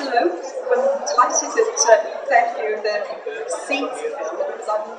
hello. I'm delighted that a fair few of the seats are filled because I'm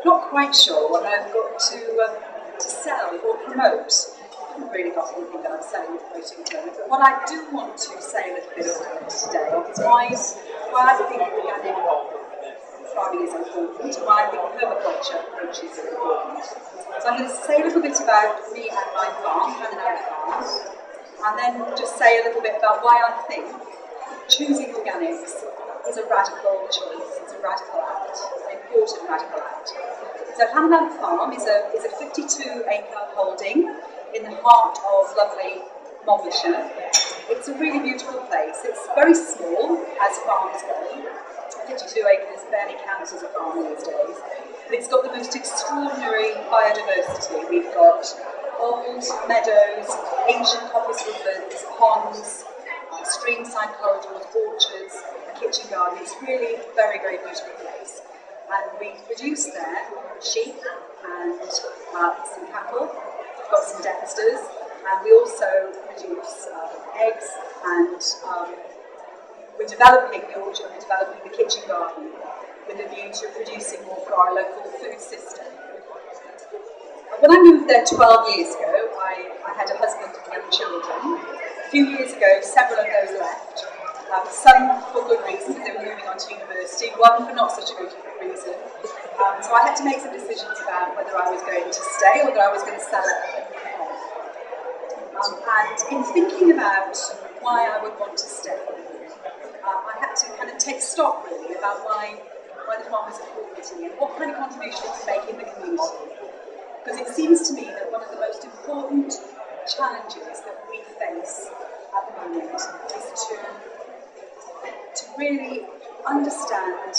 not quite sure what I've got to sell or promote. I haven't really got anything that I'm selling or promoting at the moment, but what I do want to say a little bit about today is why I think organic farming is important, why I think permaculture approach is important. So I'm going to say a little bit about me and my farm, Hananara Farm, and then just say a little bit about why I think choosing organics is a radical choice, it's a radical act, an important radical act. So Hananara Farm is a 52-acre holding in the heart of lovely Monmouthshire. It's a really beautiful place. It's very small as farms go. 52 acres barely counts as a farm these days. But it's got the most extraordinary biodiversity. We've got old meadows, ancient coppice woodlands, ponds, streamside corridors, orchards, a kitchen garden. It's really a very, very beautiful place. And we produce there sheep and some cattle. We've got some dexters, and we also produce eggs, and we're developing the orchard, we're developing the kitchen garden with a view to producing more for our local food system. When I moved there 12 years ago, I had a husband and young children. A few years ago, several of those left. Some for good reasons, they were moving on to university, one for not such a good reason. So I had to make some decisions about whether I was going to stay or whether I was going to sell it and move on. And in thinking about why I would want to stay, I had to kind of take stock really about why the farm was important to me and what kind of contribution it can make in the community. Because it seems to me that one of the most important challenges that we face at the moment is to really understand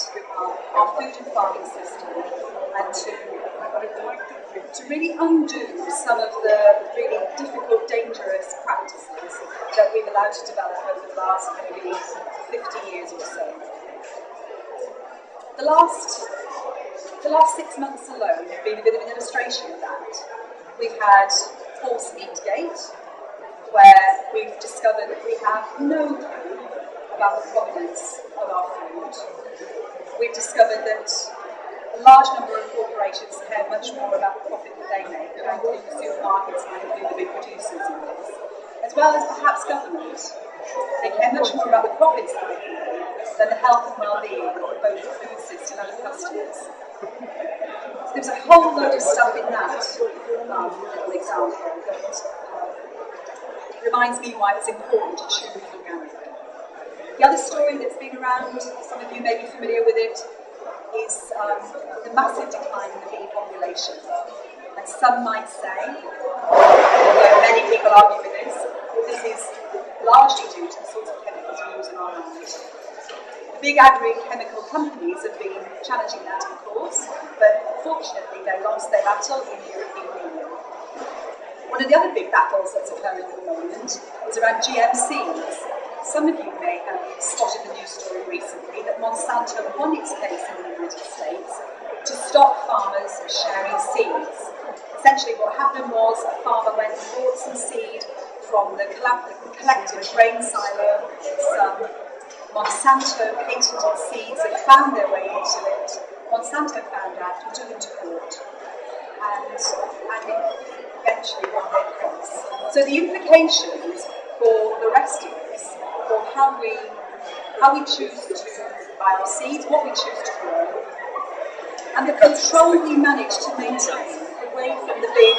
our food and farming system and to really undo some of the really difficult, dangerous practices that we've allowed to develop over the last maybe 50 years or so. The last 6 months alone have been a bit of an illustration of that. We've had Horse Meat Gate, where we've discovered that we have no clue about the provenance of our food. We've discovered that a large number of corporations care much more about the profit that they make, and I include the supermarkets and I include the big producers in this, as well as perhaps government. They care much more about the profits that they make than the health and well-being of both the food system and the customers. So there's a whole load of stuff in that little example that reminds me why it's important to choose organic. The other story that's been around, some of you may be familiar with it, is the massive decline in the bee population. And some might say, although many people argue with this, that this is largely due to the sorts of chemicals we use in our land. The big agri-chemical companies have been challenging that, of course, but fortunately they lost their battle in the European Union. One of the other big battles that's occurring at the moment is around GM seeds. Some of you may have spotted the news story recently that Monsanto won its case in the United States to stop farmers sharing seeds. Essentially what happened was a farmer went and bought some seed from the collective grain silo. Some Monsanto patented seeds that found their way into it. Monsanto found out and took it to court. And it eventually won their case. So the implications for the rest of us, for how we choose to buy our seeds, what we choose to grow, and the control we manage to maintain away from the big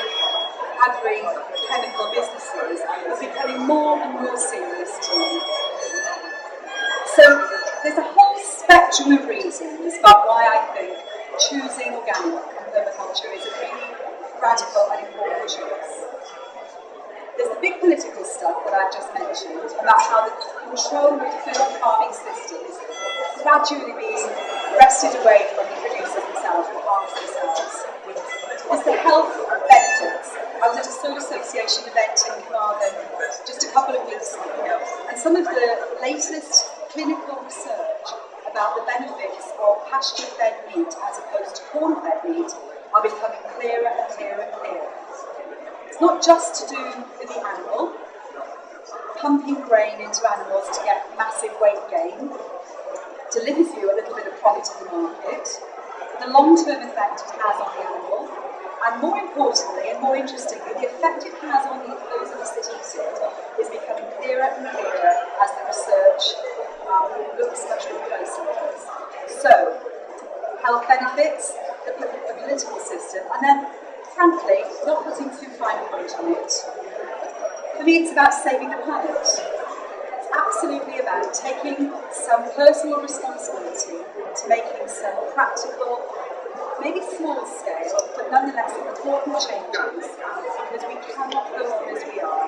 agri-chemical businesses is becoming more and more serious to me. So there's a whole spectrum of reasons about why I think choosing organic and permaculture is a really radical and important choice. There's the big political stuff that I've just mentioned about how the control of food farming systems is gradually being wrested away from the producers themselves and farmers themselves. There's the health benefits. I was at a soil association event in Carmarthen just a couple of weeks ago, and some of the latest clinical research about the benefits of pasture-fed meat as opposed to corn-fed meat are becoming clearer and clearer and clearer. It's not just to do with the animal, pumping grain into animals to get massive weight gain, market, the long-term effect it has on the animal, and more importantly and more interestingly, the effect it has on those of us that eat it is becoming clearer and clearer as the research looks much more closely at this. So, health benefits, the political system, and then, frankly, not putting too fine a point on it, for me it's about saving the planet. It's absolutely about taking some personal responsibility to making some practical, maybe small scale, but nonetheless important changes, because we cannot go on as we are.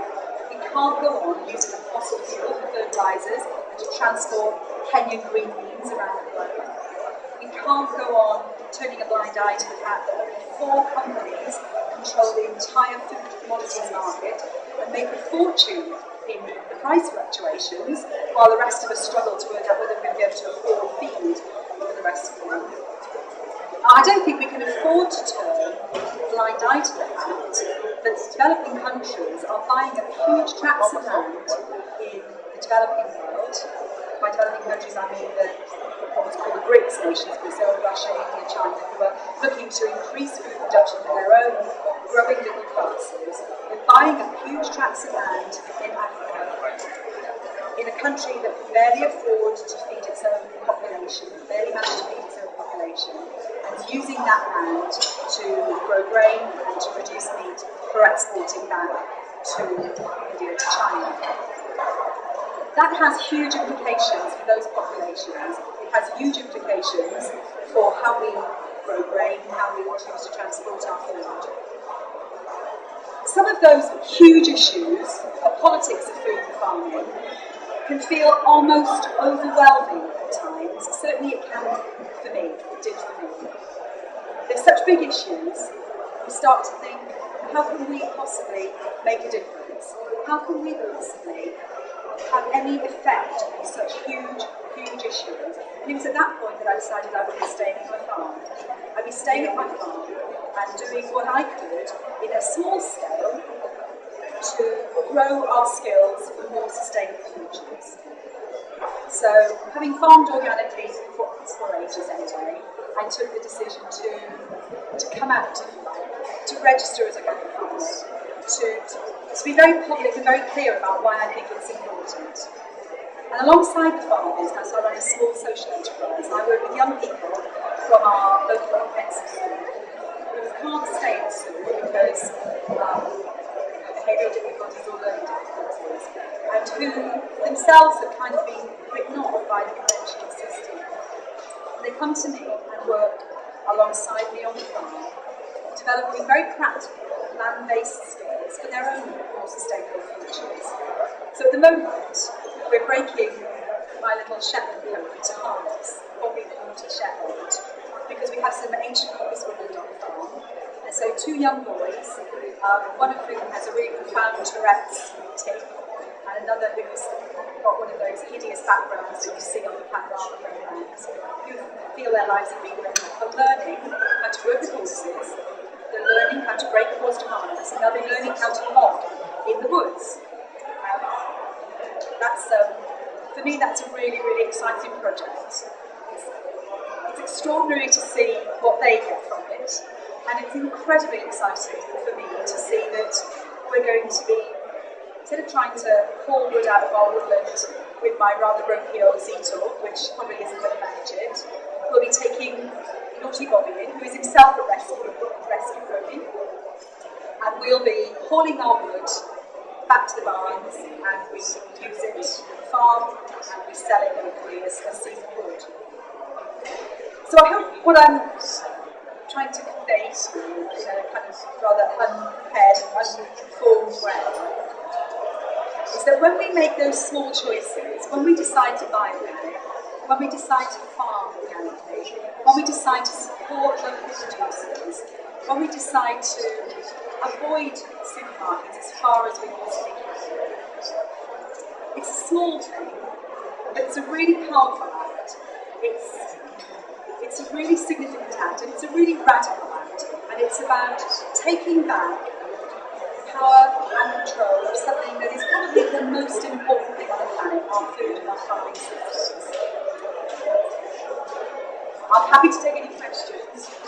We can't go on using fossil fuel fertilisers to transport Kenyan green beans around the globe. We can't go on turning a blind eye to the fact that only 4 companies control the entire food commodities market and make a fortune in the price fluctuations, while the rest of us struggle to work out whether we're going to be able to afford feed for the rest of the month. I don't think we can afford to turn a blind eye to the fact that developing countries are buying up huge tracts of land in the developing world. By developing countries, I mean what was called the BRICS nations, Brazil, Russia, India, China, who are looking to increase food production for their own growing middle classes. They're buying up huge tracts of land in Africa, in a country that can barely afford to feed its own population, barely manage to feed its own population, and using that land to grow grain and to produce meat for exporting back to India, to China. That has huge implications for those populations. It has huge implications for how we grow grain, how we choose to transport our food. Some of those huge issues, the politics of food and farming, can feel almost overwhelming at times. Certainly it can for me, it did for me. They're such big issues, we start to think, how can we possibly make a difference? How can we possibly have any effect on such huge, huge issues? And it was at that point that I decided I would be staying at my farm. I'd be staying at my farm and doing what I could in a small scale to grow our skills for more sustainable futures. So, having farmed organically for ages anyway, I took the decision to come out, to register as a local farmer, to be very public and very clear about why I think it's important. And alongside the farm business, I run a small social enterprise. I work with young people from our local comprehensive school who can't stay at school because behavioural difficulties or learning difficulties, and who themselves have kind of been written off by the conventional system. They come to me and work alongside me on the farm, developing very practical, land-based skills for their own more sustainable futures. So at the moment, we're breaking my little Shetland pony to harness, what we call to Shetland, because we have some ancient copies woodland on the farm. And so 2 young boys, one of whom has a really profound Tourette's tic, and another who's got one of those hideous backgrounds that you see on the panorama programs, who feel their lives have been written, are learning how to work with horses, they're learning how to break a horse to harness, and they'll be learning how to log in the woods. For me, that's a really, really exciting project. It's extraordinary to see what they get from it, and it's incredibly exciting for me to see that we're going to be, instead of trying to pull wood out of our woodland with my rather ropey old Zetor, which probably isn't going to manage it, we'll be taking Naughty Bobby in, who is himself a rescue pony, and we'll be hauling our wood back to the barns, and we use it on the farm, and we sell it locally as season wood. So I hope what I'm trying to convey to you in a kind of rather unprepared and uninformed way is that when we make those small choices, when we decide to buy organic, when we decide to farm organically, when we decide to support local producers, when we decide to avoid supermarkets as far as we possibly can. It's a small thing, but it's a really powerful act. It's a really significant act, and it's a really radical act, and it's about taking back power and control of something that is probably the most important thing on the planet, our food and our farming systems. Our happy to take any questions.